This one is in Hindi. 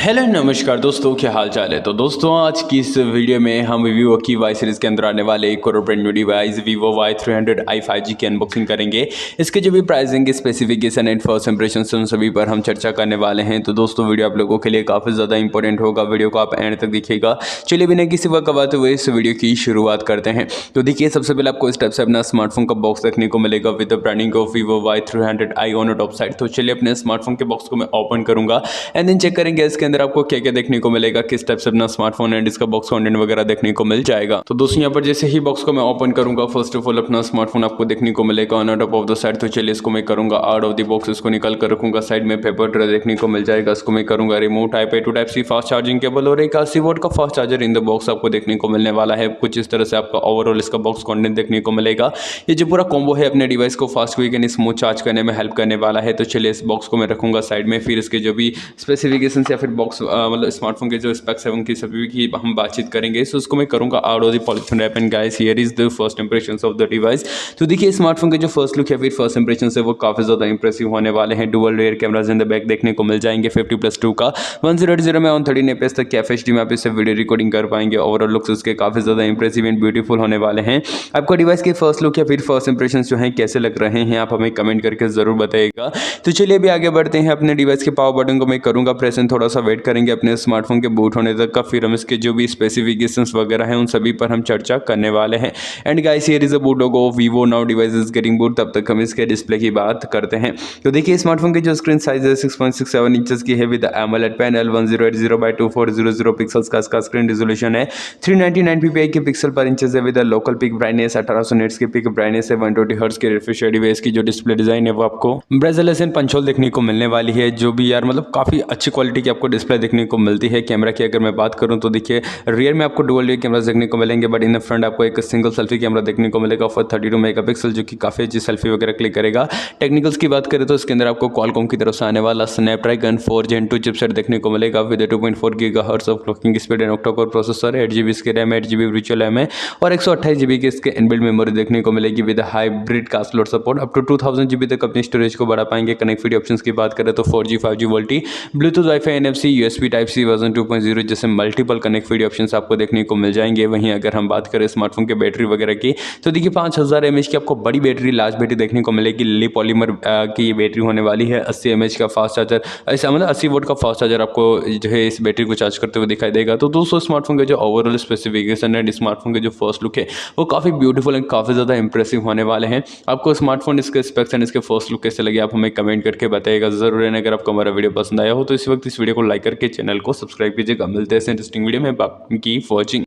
हेलो नमस्कार दोस्तों, क्या हाल चाल है। तो दोस्तों आज की इस वीडियो में हम वीवो की वाई सीरीज़ के अंदर आने वाले एक और brand new device Vivo Y300i 5G की अनबॉक्सिंग करेंगे। इसके जो भी pricing specification and first impression उन सभी पर हम चर्चा करने वाले हैं। तो दोस्तों वीडियो आप लोगों के लिए काफ़ी ज़्यादा इंपॉर्टेंट होगा, वीडियो को आप एंड तक देखिएगा। चलिए बिना किसी वक्त गवाते हुए इस वीडियो की शुरुआत करते हैं। तो देखिए सबसे पहले आपको इस टाइप से अपना स्मार्टफोन का बॉक्स देखने को मिलेगा with the branding of Vivo Y300i on top side. तो चलिए अपने स्मार्टफोन के बॉक्स को मैं ओपन करूंगा एंड देन चेक करेंगे इसके अंदर आपको क्या क्या देखने को मिलेगा, किस टाइप से अपना स्मार्टफोन एंड इसका बॉक्स कंटेंट वगैरह देखने को मिल जाएगा। तो दोस्तों यहाँ पर जैसे ही बॉक्स को मैं ओपन करूंगा फर्स्ट ऑफ ऑल अपना स्मार्टफोन आपको देखने को मिलेगा on top of the side. तो चलिए इसको मैं करूंगा आउट ऑफ द बॉक्स, इसको निकाल कर रखूंगा साइड में, पेपर ट्रे देखने को मिल जाएगा। इसको मैं करूंगा remove. Type A to Type C fast charging cable और एक 80 वोल्ट का fast charger in the box आपको देखने को मिलने वाला है। कुछ इस तरह से आपका ओवरऑल इसका बॉक्स कंटेंट देखने को मिलेगा। ये जो पूरा कॉम्बो है अपने डिवाइस को fast quick and smooth charge करने में हेल्प करने वाला है। तो चलिए इस बॉक्स को मैं रखूंगा साइड में, फिर इसके जो भी स्पेसिफिकेशन या फिर बॉक्स मतलब स्मार्टफोन के जो स्पेक्स है उनकी सभी की हम बातचीत करेंगे। सो उसको मैं करूंगा out of the polythene wrap and guys here is the first impressions of the device. तो देखिए स्मार्टफोन के जो फर्स्ट लुक है फिर फर्स्ट इंप्रेशन है वो काफी ज्यादा इंप्रेसिव होने वाले हैं। Dual rear cameras in the back देखने को मिल जाएंगे 50+2 का 1080 में ऑन 13 एपीएस तक FHD में आप इससे वीडियो रिकॉर्डिंग कर पाएंगे। ओवरऑल लुक्स उसके काफी ज्यादा इंप्रेसिव एंड ब्यूटीफुल होने वाले हैं। आपको डिवाइस के फर्स्ट लुक या फिर फर्स्ट इंप्रेशन जो है कैसे लग रहे हैं आप हमें कमेंट करके जरूर बताइएगा। तो चलिए अभी आगे बढ़ते हैं। अपने डिवाइस के पावर बटन को मैं करूंगा प्रेस एंड थोड़ा सा वेट करेंगे अपने स्मार्टफोन के बूट होने तक का, फिर हम इसके जो भी स्पेसिफिकेशंस वगैरह हैं उन सभी पर हम चर्चा करने वाले हैं। And guys here is a boot logo of Vivo now device is getting boot. तब तक हम इसके डिस्प्ले की बात करते हैं। तो देखिए स्मार्टफोन की जो स्क्रीन साइज है 6.67 इंचेस की है with AMOLED panel 1080x2400 pixels का इसका स्क्रीन रिजोल्यूशन है। 399 ppi के पिक्सल पर इंचेस है with local pick brightness 1800 nits की पिक ब्राइटनेस है 120 हर्ट्ज के रिफ्रेश रेट। डिवाइस की जो डिस्प्ले डिजाइन है वो आपको ब्रेजलेस एंड पंच होल देखने को मिलने वाली है, जो भी यार मतलब काफी अच्छी क्वालिटी की आपको डिस्प्ले देखने को मिलती है। कैमरा की अगर मैं बात करूं तो देखिए रियर में आपको डुअल रियर कैमरास देखने को मिलेंगे, बट इन द फ्रंट आपको एक सिंगल सेल्फी कैमरा देखने को मिलेगा फॉर 32 मेगापिक्सल, जो कि काफी अच्छी सेल्फी वगैरह क्लिक करेगा। टेक्निकल्स की बात करें तो इसके अंदर आपको क्वालकॉम की तरफ से आने वाला स्नैपड्रैगन 4 Gen 2 चिपसेट देखने को मिलेगा with 2.4 gigahertz of clocking speed and octa core processor, 8GB इसके रैम, 8GB वर्चुअल रैम है और 128GB की इसके इनबिल्ट मेमोरी देखने को मिलेगी विद हाइब्रिड का slot support. Up to 2000GB तक अपनी स्टोरेज को बढ़ा पाएंगे। कनेक्टिविटी ऑप्शंस की बात करें तो 4G 5G VoLTE Bluetooth wifi NFC USB type C version 2.0 जैसे मल्टीपल कनेक्टिविटी ऑप्शंस आपको देखने को मिल जाएंगे। वहीं अगर हम बात करें स्मार्टफोन के बैटरी वगैरह की तो देखिए 5000 mAh की आपको बड़ी बैटरी लार्ज बैटरी देखने को मिलेगी। लिली पॉलीमर की ये बैटरी होने वाली है। 80 mAh का फास्ट चार्जर, ऐसा मतलब 80 वोल्ट का फास्ट चार्जर आपको जो है इस बैटरी को चार्ज करते हुए दिखाई देगा। तो दोस्तों स्मार्टफोन के जो ओवरऑल स्पेसिफिकेशन है, स्मार्टफोन के जो फर्स्ट लुक है वो काफी ब्यूटीफुल एंड काफी ज्यादा इंप्रेसिव होने वाले हैं। आपको स्मार्टफोन इसके स्पेक्स एंड इसके फर्स्ट लुक कैसे लगे आप हमें कमेंट करके बताइएगा जरूर। है अगर आपको हमारा वीडियो पसंद आया हो तो इस वक्त इस वीडियो को लाइक करके चैनल को सब्सक्राइब कीजिएगा। मिलते हैं इंटरेस्टिंग वीडियो में। बाकी वॉचिंग।